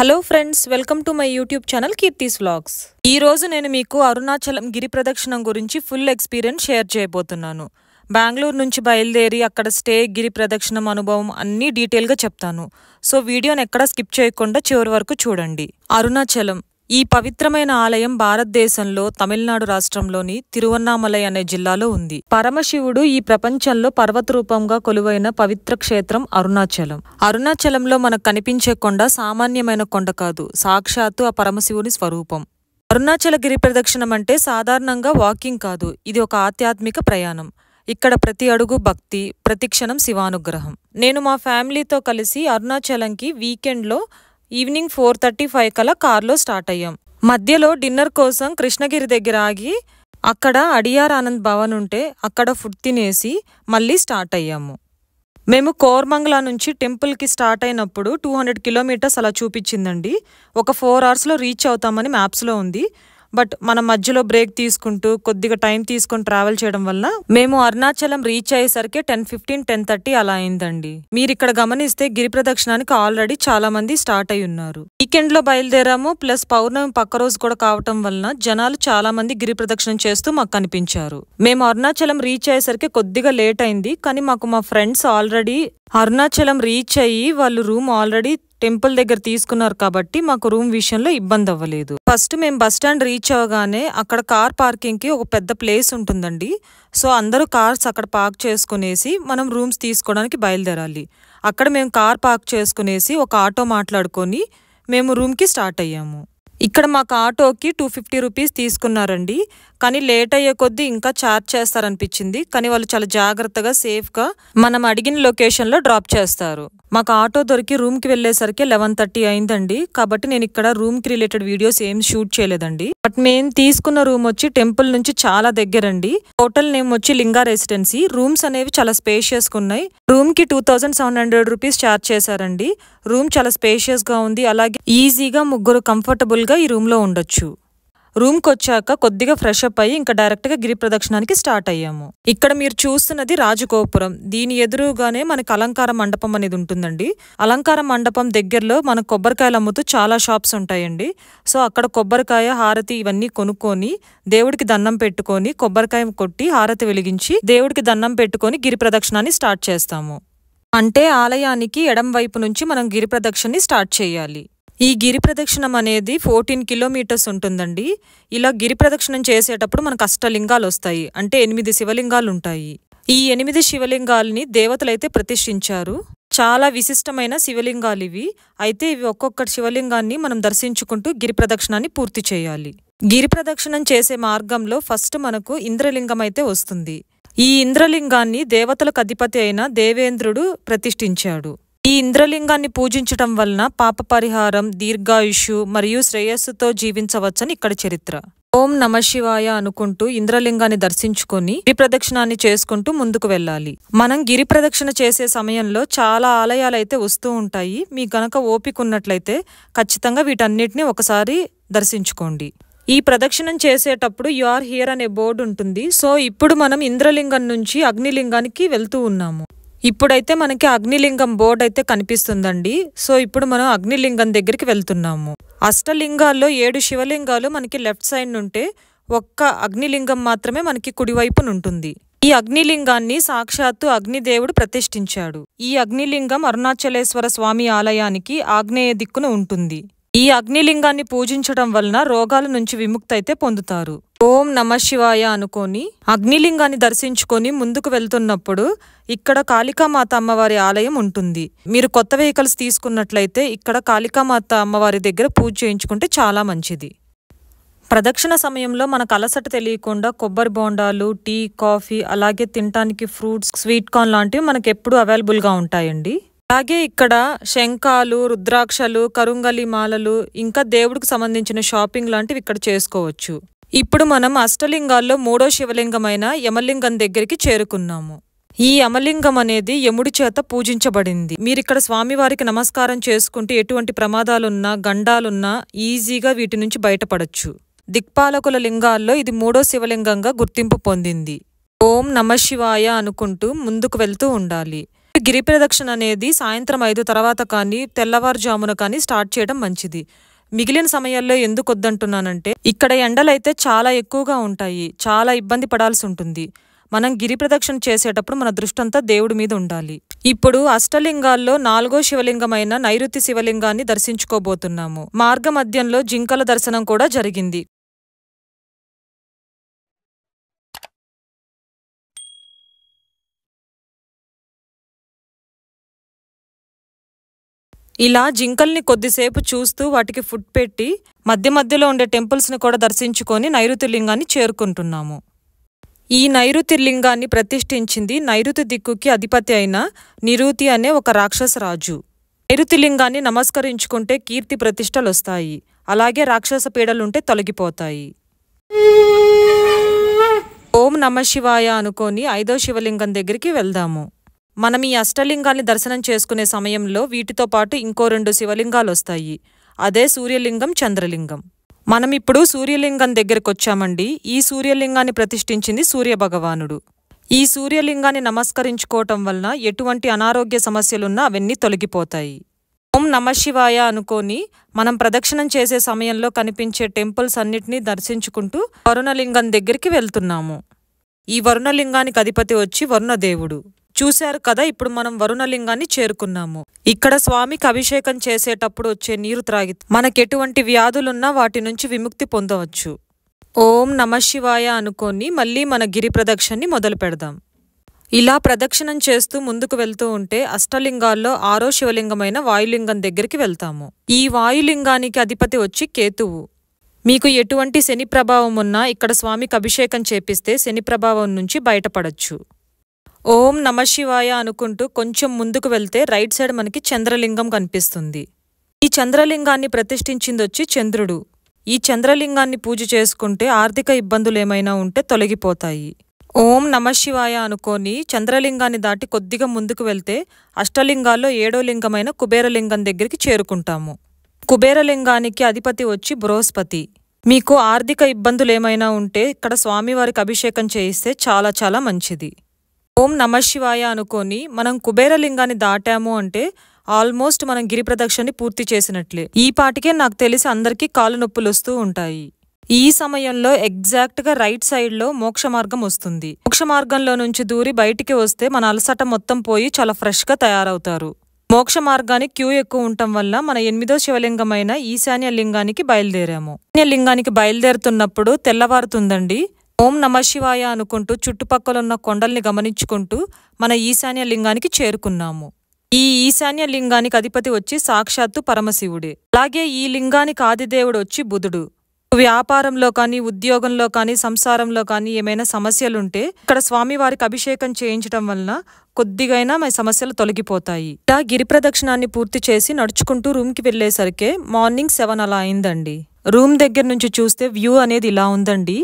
Hello friends, welcome to my YouTube channel Keerthi's vlogs. ఈ రోజు నేను మీకు అరుణాచలం గిరి ప్రదక్షిణం గురించి ఫుల్ ఎక్స్పీరియన్స్ షేర్ చేయబోతున్నాను. బెంగళూరు నుంచి బయలుదేరి అక్కడ స్టే, గిరి ప్రదక్షిణం అనుభవం అన్నీ డీటెయిల్గా చెప్తాను. సో వీడియోని ఎక్కడా స్కిప్ చేయకుండా చివరి వరకు చూడండి. అరుణాచలం ఈ పవిత్రమైన ఆలయం భారతదేశంలో తమిళనాడు రాష్ట్రంలోని తిరువన్నామలై అనే జిల్లాలో ఉంది. పరమశివుడు ఈ ప్రపంచంలో పర్వత రూపంగా కొలువైన పవిత్ర క్షేత్రం అరుణాచలం. అరుణాచలంలో మనకు కనిపించే కొండ సామాన్యమైన కొండ కాదు, సాక్షాత్తు ఆ పరమశివుని స్వరూపం. అరుణాచల గిరి ప్రదక్షిణం అంటే సాధారణంగా వాకింగ్ కాదు, ఇది ఒక ఆధ్యాత్మిక ప్రయాణం. ఇక్కడ ప్రతి అడుగు భక్తి, ప్రతి క్షణం శివానుగ్రహం. నేను మా ఫ్యామిలీతో కలిసి అరుణాచలంకి వీకెండ్లో ఈవినింగ్ 4:35 కల్లా కార్లో స్టార్ట్ అయ్యాం. మధ్యలో డిన్నర్ కోసం కృష్ణగిరి దగ్గర ఆగి అక్కడ అడియార్ ఆనంద్ భవన్ ఉంటే అక్కడ ఫుడ్ తినేసి మళ్ళీ స్టార్ట్ అయ్యాము. మేము కోర్మంగ్లా నుంచి టెంపుల్కి స్టార్ట్ అయినప్పుడు 200 కిలోమీటర్స్ అలా చూపించిందండి. ఒక 4 అవర్స్లో రీచ్ అవుతామని మ్యాప్స్లో ఉంది. బట్ మనం మధ్యలో బ్రేక్ తీసుకుంటూ కొద్దిగా టైం తీసుకొని ట్రావెల్ చేయడం వల్ల మేము అరుణాచలం రీచ్ అయ్యేసరికి 10:15, 10:30 అలా అయిందండి. మీరు ఇక్కడ గమనిస్తే గిరి ప్రదక్షిణానికి ఆల్రెడీ చాలా మంది స్టార్ట్ అయి ఉన్నారు. వీకెండ్ లో బయలుదేరాము, ప్లస్ పౌర్ణమి పక్క రోజు కూడా కావటం వలన జనాలు చాలా మంది గిరి ప్రదక్షిణం చేస్తూ మాకు కనిపించారు. మేము అరుణాచలం రీచ్ అయ్యేసరికి కొద్దిగా లేట్ అయింది, కానీ మాకు మా ఫ్రెండ్స్ ఆల్రెడీ అరుణాచలం రీచ్ అయ్యి వాళ్ళు రూమ్ ఆల్రెడీ టెంపుల్ దగ్గర తీసుకున్నారు కాబట్టి మాకు రూమ్ విషయంలో ఇబ్బంది అవ్వలేదు. ఫస్ట్ మేము బస్ స్టాండ్ రీచ్ అవ్వగానే అక్కడ కార్ పార్కింగ్ కి ఒక పెద్ద ప్లేస్ ఉంటుందండి. సో అందరూ కార్స్ అక్కడ పార్క్ చేసుకునేసి మనం రూమ్స్ తీసుకోవడానికి బయలుదేరాలి. అక్కడ మేము కార్ పార్క్ చేసుకునేసి ఒక ఆటో మాట్లాడుకొని మేము రూమ్కి స్టార్ట్ అయ్యాము. ఇక్కడ మాకు ఆటోకి 250 రూపీస్ తీసుకున్నారండి, కానీ లేట్ అయ్యే కొద్దీ ఇంకా ఛార్జ్ చేస్తారనిపించింది. కానీ వాళ్ళు చాలా జాగ్రత్తగా సేఫ్గా మనం అడిగిన లొకేషన్లో డ్రాప్ చేస్తారు. మాకు ఆటో దొరికి రూమ్కి వెళ్ళేసరికి 11:30 అయిందండి. కాబట్టి నేను ఇక్కడ రూమ్కి రిలేటెడ్ వీడియోస్ ఏం షూట్ చేయలేదండి. బట్ మేము తీసుకున్న రూమ్ వచ్చి టెంపుల్ నుంచి చాలా దగ్గరండి. హోటల్ నేమ్ వచ్చి లింగా రెసిడెన్సీ. రూమ్స్ అనేవి చాలా స్పేషియస్గా ఉన్నాయి. రూమ్కి 2700 రూపీస్ ఛార్జ్ చేశారండి. రూమ్ చాలా స్పేషియస్గా ఉంది, అలాగే ఈజీగా ముగ్గురు కంఫర్టబుల్గా ఈ రూమ్లో ఉండొచ్చు. రూమ్కి వచ్చాక కొద్దిగా ఫ్రెష్ అప్ అయ్యి ఇంకా డైరెక్ట్గా గిరి ప్రదక్షిణానికి స్టార్ట్ అయ్యాము. ఇక్కడ మీరు చూస్తున్నది రాజగోపురం. దీని ఎదురుగానే మనకి అలంకార మండపం అనేది ఉంటుందండి. అలంకార మండపం దగ్గరలో మనకు కొబ్బరికాయలు అమ్ముతూ చాలా షాప్స్ ఉంటాయండి. సో అక్కడ కొబ్బరికాయ, హారతి ఇవన్నీ కొనుక్కొని దేవుడికి దండం పెట్టుకొని కొబ్బరికాయ కొట్టి హారతి వెలిగించి దేవుడికి దండం పెట్టుకొని గిరి ప్రదక్షిణాన్ని స్టార్ట్ చేస్తాము. అంటే ఆలయానికి ఎడం వైపు నుంచి మనం గిరి ప్రదక్షిణని స్టార్ట్ చేయాలి. ఈ గిరి ప్రదక్షిణం అనేది 14 కిలోమీటర్స్ ఉంటుందండి. ఇలా గిరి ప్రదక్షిణం చేసేటప్పుడు మనకు అష్టలింగాలు వస్తాయి, అంటే 8 శివలింగాలు ఉంటాయి. ఈ 8 శివలింగాలని దేవతలైతే ప్రతిష్ఠించారు. చాలా విశిష్టమైన శివలింగాలు ఇవి. అయితే ఇవి ఒక్కొక్క శివలింగాన్ని మనం దర్శించుకుంటూ గిరి ప్రదక్షిణాన్ని పూర్తి చేయాలి. గిరి ప్రదక్షిణం చేసే మార్గంలో ఫస్ట్ మనకు ఇంద్రలింగం అయితే వస్తుంది. ఈ ఇంద్రలింగాన్ని దేవతలకు అధిపతి అయిన దేవేంద్రుడు ప్రతిష్ఠించాడు. ఈ ఇంద్రలింగాన్ని పూజించటం వలన పాప పరిహారం, దీర్ఘాయుషు మరియు శ్రేయస్సుతో జీవించవచ్చని ఇక్కడ చరిత్ర. ఓం నమశివాయ అనుకుంటూ ఇంద్రలింగాన్ని దర్శించుకొని గిరి ప్రదక్షిణాన్ని చేసుకుంటూ ముందుకు వెళ్ళాలి. మనం గిరి ప్రదక్షిణ చేసే సమయంలో చాలా ఆలయాలైతే వస్తూ ఉంటాయి. మీ గనక ఓపిక ఉన్నట్లయితే ఖచ్చితంగా వీటన్నిటిని ఒకసారి దర్శించుకోండి. ఈ ప్రదక్షిణం చేసేటప్పుడు యు ఆర్ హియర్ అనే బోర్డు ఉంటుంది. సో ఇప్పుడు మనం ఇంద్రలింగం నుంచి అగ్నిలింగానికి వెళ్తూ ఉన్నాము. ఇప్పుడైతే మనకి అగ్నిలింగం బోర్డు అయితే కనిపిస్తుందండి. సో ఇప్పుడు మనం అగ్నిలింగం దగ్గరికి వెళ్తున్నాము. అష్టలింగాల్లో 7 శివలింగాలు మనకి లెఫ్ట్ సైడ్ ఉంటే ఒక్క అగ్నిలింగం మాత్రమే మనకి కుడివైపునుంటుంది. ఈ అగ్నిలింగాన్ని సాక్షాత్తు అగ్నిదేవుడు ప్రతిష్ఠించాడు. ఈ అగ్నిలింగం అరుణాచలేశ్వర స్వామి ఆలయానికి ఆగ్నేయ దిక్కున ఉంటుంది. ఈ అగ్నిలింగాన్ని పూజించడం వలన రోగాల నుంచి విముక్తి అయితే పొందుతారు. ఓం నమశివాయ అనుకొని అగ్నిలింగాన్ని దర్శించుకొని ముందుకు వెళ్తున్నప్పుడు ఇక్కడ కాళికామాత అమ్మవారి ఆలయం ఉంటుంది. మీరు కొత్త వెహికల్స్ తీసుకున్నట్లయితే ఇక్కడ కాళికామాత అమ్మవారి దగ్గర పూజ చేయించుకుంటే చాలా మంచిది. ప్రదక్షిణ సమయంలో మనకు అలసట తెలియకుండా కొబ్బరి బోండాలు, టీ, కాఫీ, అలాగే తినడానికి ఫ్రూట్స్, స్వీట్ కార్న్ లాంటివి మనకు ఎప్పుడు అవైలబుల్గా ఉంటాయండి. అలాగే ఇక్కడ శంఖాలు, రుద్రాక్షలు, కరుంగలి మాలలు, ఇంకా దేవుడికి సంబంధించిన షాపింగ్ లాంటివి ఇక్కడ చేసుకోవచ్చు. ఇప్పుడు మనం అష్టలింగాల్లో 3వ శివలింగమైన యమలింగం దగ్గరికి చేరుకున్నాము. ఈ యమలింగం అనేది యముడి చేత పూజించబడింది. మీరిక్కడ స్వామివారికి నమస్కారం చేసుకుంటే ఎటువంటి ప్రమాదాలున్నా, గండాలున్నా ఈజీగా వీటి నుంచి బయటపడచ్చు. దిక్పాలకుల లింగాల్లో ఇది 3వ శివలింగంగా గుర్తింపు పొందింది. ఓం నమశివాయ అనుకుంటూ ముందుకు వెళ్తూ ఉండాలి. గిరి ప్రదక్షిణ అనేది సాయంత్రం 5 తర్వాత కానీ తెల్లవారుజామున కానీ స్టార్ట్ చేయడం మంచిది. మిగిలిన సమయాల్లో ఎందుకు వద్దంటున్నానంటే ఇక్కడ ఎండలైతే చాలా ఎక్కువగా ఉంటాయి, చాలా ఇబ్బంది పడాల్సి ఉంటుంది. మనం గిరి ప్రదక్షిణ చేసేటప్పుడు మన దృష్టంతా దేవుడి మీద ఉండాలి. ఇప్పుడు అష్టలింగాల్లో 4వ శివలింగమైన నైరుతి శివలింగాన్ని దర్శించుకోబోతున్నాము. మార్గ మధ్యంలో జింకల దర్శనం కూడా జరిగింది. ఇలా జింకల్ని కొద్దిసేపు చూస్తూ వాటికి ఫుడ్ పెట్టి మధ్య మధ్యలో ఉండే టెంపుల్స్ని కూడా దర్శించుకొని నైరుతి లింగాన్ని చేరుకుంటున్నాము. ఈ నైరుతి లింగాన్ని ప్రతిష్ఠించింది నైరుతి దిక్కుకి అధిపతి అయిన నిరుతి అనే ఒక రాక్షస రాజు. నైరుతి లింగాన్ని నమస్కరించుకుంటే కీర్తి ప్రతిష్టలు వస్తాయి, అలాగే రాక్షస పీడలుంటే తొలగిపోతాయి. ఓం నమ శివాయ అనుకొని 5వ శివలింగం దగ్గరికి వెళ్దాము. మనం ఈ అష్టలింగాన్ని దర్శనం చేసుకునే సమయంలో వీటితో పాటు ఇంకో 2 శివలింగాలు వస్తాయి. అదే సూర్యలింగం, చంద్రలింగం. మనం ఇప్పుడు సూర్యలింగం దగ్గరకు వచ్చామండి. ఈ సూర్యలింగాన్ని ప్రతిష్ఠించింది సూర్యభగవానుడు. ఈ సూర్యలింగాన్ని నమస్కరించుకోవటం వలన ఎటువంటి అనారోగ్య సమస్యలున్నా అవన్నీ తొలగిపోతాయి. ఓం నమ శివాయ అనుకొని మనం ప్రదక్షిణం చేసే సమయంలో కనిపించే టెంపుల్స్ అన్నిటినీ దర్శించుకుంటూ వరుణలింగం దగ్గరికి వెళ్తున్నాము. ఈ వరుణలింగానికి అధిపతి వచ్చి వరుణదేవుడు. చూశారు కదా, ఇప్పుడు మనం వరుణలింగాన్ని చేరుకున్నాము. ఇక్కడ స్వామికి అభిషేకం చేసేటప్పుడు వచ్చే నీరు త్రాగి మనకెటువంటి వ్యాధులున్నా వాటి నుంచి విముక్తి పొందవచ్చు. ఓం నమ శివాయ అనుకొని మళ్ళీ మన గిరి ప్రదక్షిణని మొదలు పెడదాం. ఇలా ప్రదక్షిణం చేస్తూ ముందుకు వెళ్తూ ఉంటే అష్టలింగాల్లో 6వ శివలింగమైన వాయులింగం దగ్గరికి వెళ్తాము. ఈ వాయులింగానికి అధిపతి వచ్చి కేతువు. మీకు ఎటువంటి శని ప్రభావం ఉన్నా ఇక్కడ స్వామికి అభిషేకం చేపిస్తే శని ప్రభావం నుంచి బయటపడచ్చు. ఓం నమ శివాయ అనుకుంటూ కొంచెం ముందుకు వెళ్తే రైట్ సైడ్ మనకి చంద్రలింగం కనిపిస్తుంది. ఈ చంద్రలింగాన్ని ప్రతిష్ఠించింది వచ్చి చంద్రుడు. ఈ చంద్రలింగాన్ని పూజ చేసుకుంటే ఆర్థిక ఇబ్బందులు ఏమైనా ఉంటే తొలగిపోతాయి. ఓం నమ శివాయ అనుకొని చంద్రలింగాన్ని దాటి కొద్దిగా ముందుకు వెళ్తే అష్టలింగాల్లో 7వ లింగమైన కుబేరలింగం దగ్గరికి చేరుకుంటాము. కుబేరలింగానికి అధిపతి వచ్చి బృహస్పతి. మీకు ఆర్థిక ఇబ్బందులు ఏమైనా ఉంటే ఇక్కడ స్వామివారికి అభిషేకం చేయిస్తే చాలా చాలా మంచిది. ఓం నమ శివాయ అనుకొని మనం కుబేరలింగాన్ని దాటాము అంటే ఆల్మోస్ట్ మనం గిరి ప్రదక్షిణని పూర్తి చేసినట్లే. ఈ పాటికే నాకు తెలిసి అందరికీ కాలు నొప్పులు వస్తూ ఉంటాయి. ఈ సమయంలో ఎగ్జాక్ట్గా రైట్ సైడ్లో మోక్ష మార్గం వస్తుంది. మోక్ష మార్గంలో నుంచి దూరి బయటికి వస్తే మన అలసట మొత్తం పోయి చాలా ఫ్రెష్గా తయారవుతారు. మోక్ష మార్గానికి క్యూ ఎక్కువ ఉండటం వల్ల మన 8వ శివలింగమైన ఈశాన్య లింగానికి బయలుదేరాము. ఈశాన్య లింగానికి బయలుదేరుతున్నప్పుడు తెల్లవారుతుందండి. ఓం నమ శివాయ అనుకుంటూ చుట్టుపక్కలున్న కొండల్ని గమనించుకుంటూ మన ఈశాన్య లింగానికి చేరుకున్నాము. ఈ ఈశాన్య లింగానికి అధిపతి వచ్చి సాక్షాత్తు పరమశివుడే. అలాగే ఈ లింగానికి ఆదిదేవుడు వచ్చి బుధుడు. వ్యాపారంలో కానీ, ఉద్యోగంలో కానీ, సంసారంలో కానీ ఏమైనా సమస్యలుంటే ఇక్కడ స్వామివారికి అభిషేకం చేయించడం వలన కొద్దిగైనా మన సమస్యలు తొలగిపోతాయి. ఇలా గిరి ప్రదక్షిణాన్ని పూర్తి చేసి నడుచుకుంటూ రూమ్కి వెళ్ళేసరికే మార్నింగ్ 7 అలా అయిందండి. రూమ్ దగ్గర నుంచి చూస్తే వ్యూ అనేది ఇలా ఉందండి.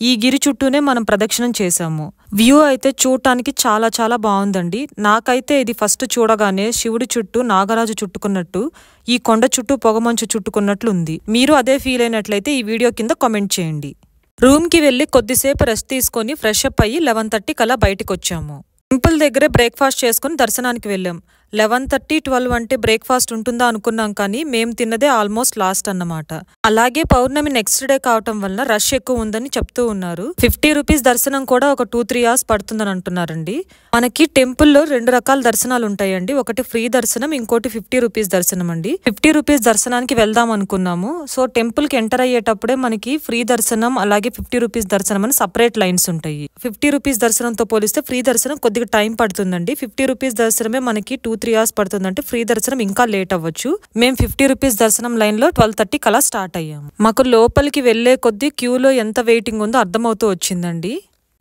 ఈ గిరి చుట్టూనే మనం ప్రదక్షిణం చేశాము. వ్యూ అయితే చూడటానికి చాలా చాలా బాగుందండి. నాకైతే ఇది ఫస్ట్ చూడగానే శివుడి చుట్టూ నాగరాజు చుట్టుకున్నట్టు, ఈ కొండ చుట్టూ పొగమంచు చుట్టుకున్నట్లు ఉంది. మీరు అదే ఫీల్ అయినట్లయితే ఈ వీడియో కింద కామెంట్ చేయండి. రూమ్కి వెళ్ళి కొద్దిసేపు రెస్ట్ తీసుకొని ఫ్రెష్ అప్ అయ్యి 11:30 కల్లా బయటకు వచ్చాము. టెంపుల్ దగ్గరే బ్రేక్ఫాస్ట్ చేసుకుని దర్శనానికి వెళ్ళాం. 11:30, 12 అంటే బ్రేక్ఫాస్ట్ ఉంటుందా అనుకున్నాం, కానీ మేము తిన్నదే ఆల్మోస్ట్ లాస్ట్ అన్నమాట. అలాగే పౌర్ణమి నెక్స్ట్ డే కావటం వల్ల రష్ ఎక్కువ ఉందని చెప్తూ ఉన్నారు. 50 రూపీస్ దర్శనం కూడా ఒక 2-3 అవర్స్ పడుతుందని అంటున్నారండి. మనకి టెంపుల్లో 2 రకాల దర్శనాలు ఉంటాయండి. ఒకటి ఫ్రీ దర్శనం, ఇంకోటి 50 రూపీస్ దర్శనం అండి. 50 రూపీస్ దర్శనానికి వెళ్దాం అనుకున్నాము. సో టెంపుల్కి ఎంటర్ అయ్యేటప్పుడే మనకి ఫ్రీ దర్శనం అలాగే 50 రూపీస్ దర్శనం అని సపరేట్ లైన్స్ ఉంటాయి. 50 రూపీస్ దర్శనంతో పోలిస్తే ఫ్రీ దర్శనం కొద్దిగా టైం పడుతుందండి. 50 రూపీస్ దర్శనమే మనకి 2-3 అవర్స్ పడుతుందంటే ఫ్రీ దర్శనం ఇంకా లేట్ అవ్వచ్చు. మేము 50 రూపీస్ దర్శనం లైన్ లో 12:30 కలా స్టార్ట్ అయ్యాము. మాకు లోపలికి వెళ్లే కొద్దీ క్యూలో ఎంత వెయిటింగ్ ఉందో అర్థమవుతూ వచ్చిందండి.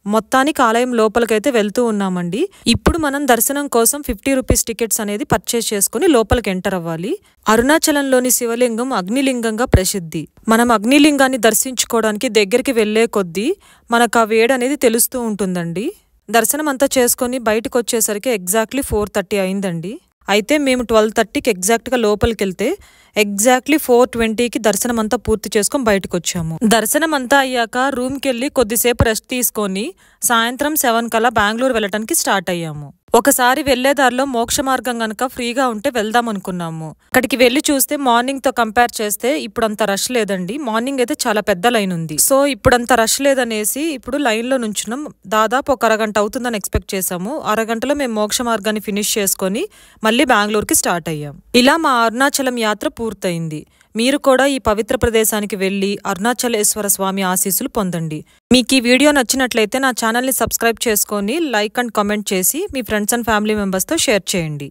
మొత్తానికి ఆలయం లోపలికైతే వెళ్తూ ఉన్నామండి. ఇప్పుడు మనం దర్శనం కోసం 50 రూపీస్ టికెట్స్ అనేది పర్చేస్ చేసుకుని లోపలికి ఎంటర్ అవ్వాలి. అరుణాచలంలోని శివలింగం అగ్నిలింగంగా ప్రసిద్ధి. మనం అగ్నిలింగాన్ని దర్శించుకోవడానికి దగ్గరికి వెళ్లే కొద్దీ మనకు ఆ వేడి అనేది తెలుస్తూ ఉంటుందండి. దర్శనం అంతా చేసుకుని బయటకు వచ్చేసరికి ఎగ్జాక్ట్లీ 4:30 అయిందండి. అయితే మేము 12:30కి ఎగ్జాక్ట్గా లోపలికి వెళ్తే ఎగ్జాక్ట్లీ 4:20కి దర్శనం అంతా పూర్తి చేసుకొని బయటకు వచ్చాము. దర్శనం అంతా అయ్యాక రూమ్కి వెళ్ళి కొద్దిసేపు రెస్ట్ తీసుకొని సాయంత్రం 7 కల్లా బెంగళూరు వెళ్ళటానికి స్టార్ట్ అయ్యాము. ఒకసారి వెళ్లేదారిలో మోక్ష మార్గం గనక ఫ్రీగా ఉంటే వెళ్దాం అనుకున్నాము. అక్కడికి వెళ్లి చూస్తే మార్నింగ్ తో కంపేర్ చేస్తే ఇప్పుడు అంత రష్ లేదండి. మార్నింగ్ అయితే చాలా పెద్ద లైన్ ఉంది. సో ఇప్పుడు అంత రష్ లేదనేసి ఇప్పుడు లైన్ లో నుంచున్నాం. దాదాపు ఒక అరగంట అవుతుందని ఎక్స్పెక్ట్ చేసాము. అరగంటలో మేము మోక్ష మార్గాన్ని ఫినిష్ చేసుకొని మళ్ళీ బెంగళూరుకి స్టార్ట్ అయ్యాం. ఇలా మా అరుణాచలం యాత్ర పూర్తయింది. మీరు కూడా ఈ పవిత్ర ప్రదేశానికి వెళ్లి అరుణాచలేశ్వర స్వామి ఆశీస్సులు పొందండి. మీకు ఈ వీడియో నచ్చినట్లయితే నా ఛానల్ని సబ్స్క్రైబ్ చేసుకొని లైక్ అండ్ కామెంట్ చేసి మీ ఫ్రెండ్స్ అండ్ ఫ్యామిలీ మెంబర్స్తో షేర్ చేయండి.